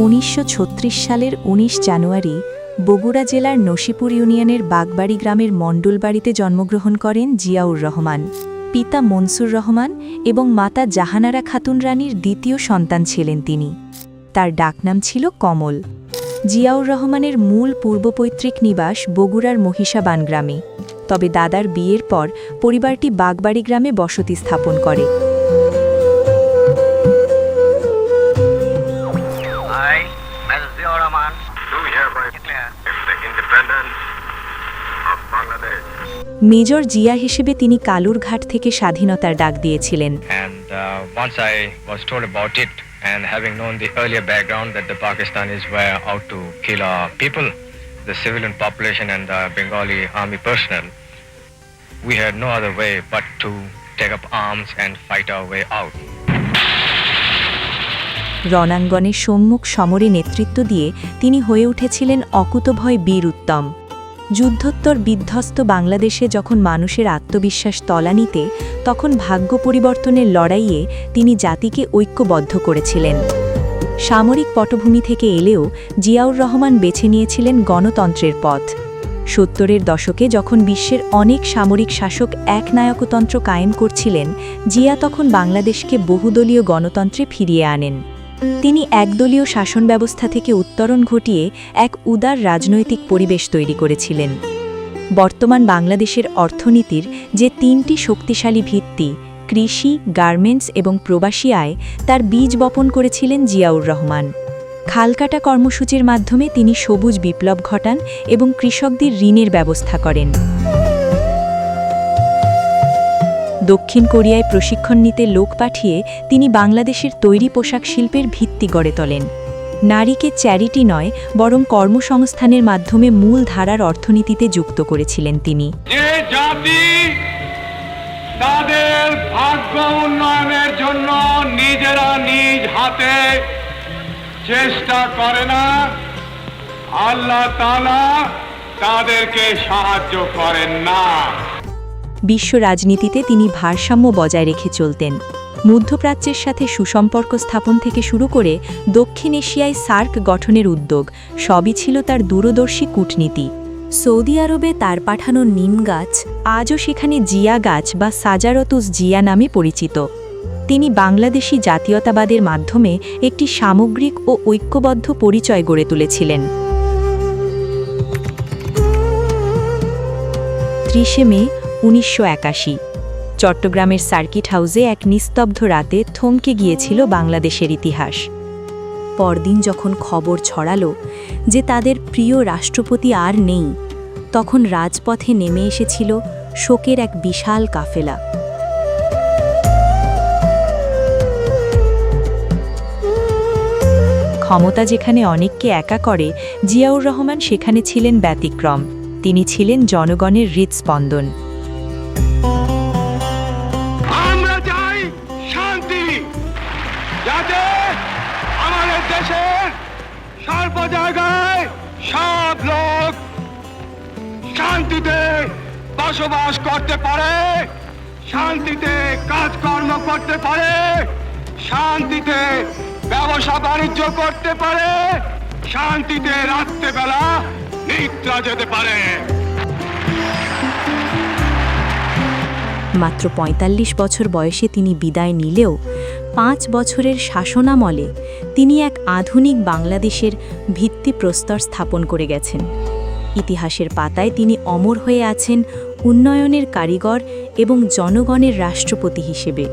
1936 সালের 19 জানুয়ারি বগুড়া জেলার নসিপুর ইউনিয়নের বাগবাড়ি গ্রামের মণ্ডলবাড়িতে জন্মগ্রহণ করেন জিয়াউর রহমান। পিতা মনসুর রহমান এবং মাতা জাহানারা খাতুন রানীর দ্বিতীয় সন্তান ছিলেন তিনি। তার ডাকনাম ছিল কমল। জিয়াউর রহমানের মূল পূর্বপৈতৃক নিবাস বগুড়ার মহিষাবান গ্রামে, তবে দাদার বিয়ের পর পরিবারটি বাগবাড়ি গ্রামে বসতি স্থাপন করে। মেজর জিয়া হিসেবে তিনি কালুরঘাট থেকে স্বাধীনতার ডাক দিয়েছিলেন। And having known the earlier background that the Pakistanis were out to kill our people, the civilian population and the Bengali army personnel, we had no other way but to take up arms and fight our way out. রণাঙ্গনে সম্মুখ সমরে নেতৃত্ব দিয়ে তিনি হয়ে উঠেছিলেন অকুতভয় বীর উত্তম। যুদ্ধোত্তর বিধ্বস্ত বাংলাদেশে যখন মানুষের আত্মবিশ্বাস তলানিতে, তখন ভাগ্য পরিবর্তনের লড়াইয়ে তিনি জাতিকে ঐক্যবদ্ধ করেছিলেন। সামরিক পটভূমি থেকে এলেও জিয়াউর রহমান বেছে নিয়েছিলেন গণতন্ত্রের পথ। 70-এর দশকে যখন বিশ্বের অনেক সামরিক শাসক একনায়কতন্ত্র কায়েম করছিলেন, জিয়া তখন বাংলাদেশকে বহুদলীয় গণতন্ত্রে ফিরিয়ে আনেন। তিনি একদলীয় শাসন ব্যবস্থা থেকে উত্তরণ ঘটিয়ে এক উদার রাজনৈতিক পরিবেশ তৈরি করেছিলেন। বর্তমান বাংলাদেশের অর্থনীতির যে 3টি শক্তিশালী ভিত্তি, কৃষি, গার্মেন্টস এবং প্রবাসী আয়, তার বীজ বপন করেছিলেন জিয়াউর রহমান। খালকাটা কর্মসূচির মাধ্যমে তিনি সবুজ বিপ্লব ঘটান এবং কৃষকদের ঋণের ব্যবস্থা করেন। দক্ষিণ কোরিয়ায় প্রশিক্ষণ নিতে লোক পাঠিয়ে তিনি বাংলাদেশের তৈরি পোশাক শিল্পের ভিত্তি গড়ে তোলেন। নারীকে চ্যারিটি নয়, বরং কর্মসংস্থানের মাধ্যমে মূল ধারার অর্থনীতিতে যুক্ত করেছিলেন তিনি। যে জাতি তাদের ভাগ্য উন্নয়নের জন্য নিজেরা নিজ হাতে চেষ্টা করে না, আল্লাহ তাআলা তাদেরকে সাহায্য করেন না। বিশ্ব রাজনীতিতে তিনি ভারসাম্য বজায় রেখে চলতেন। মধ্যপ্রাচ্যের সাথে সুসম্পর্ক স্থাপন থেকে শুরু করে দক্ষিণ এশিয়ায় সার্ক গঠনের উদ্যোগ, সবই ছিল তার দূরদর্শী কূটনীতি। সৌদি আরবে তার পাঠানো নিম গাছ আজও সেখানে জিয়া গাছ বা সাজারতুস জিয়া নামে পরিচিত। তিনি বাংলাদেশি জাতীয়তাবাদের মাধ্যমে একটি সামগ্রিক ও ঐক্যবদ্ধ পরিচয় গড়ে তুলেছিলেন। 30 মে 1981 চট্টগ্রামের সার্কিট হাউসে এক নিস্তব্ধ রাতে থমকে গিয়েছিল বাংলাদেশের ইতিহাস। পরদিন যখন খবর ছড়ালো যে তাদের প্রিয় রাষ্ট্রপতি আর নেই, তখন রাজপথে নেমে এসেছিল শোকের এক বিশাল কাফেলা। ক্ষমতা যেখানে অনেককে একা করে, জিয়াউর রহমান সেখানে ছিলেন ব্যতিক্রম। তিনি ছিলেন জনগণের হৃদস্পন্দন। আমরা চাই শান্তি, যাতে আমাদের দেশের সর্ব জায়গায় সব লোক শান্তিতে বসবাস করতে পারে, শান্তিতে কাজকর্ম করতে পারে, শান্তিতে ব্যবসা বাণিজ্য করতে পারে, শান্তিতে রাত্রেবেলা নিদ্রা যেতে পারে। মাত্র 45 বছর বয়সে তিনি বিদায় নিলেও 5 বছরের শাসনামলে তিনি এক আধুনিক বাংলাদেশের ভিত্তিপ্রস্তর স্থাপন করে গেছেন। ইতিহাসের পাতায় তিনি অমর হয়ে আছেন উন্নয়নের কারিগর এবং জনগণের রাষ্ট্রপতি হিসেবে।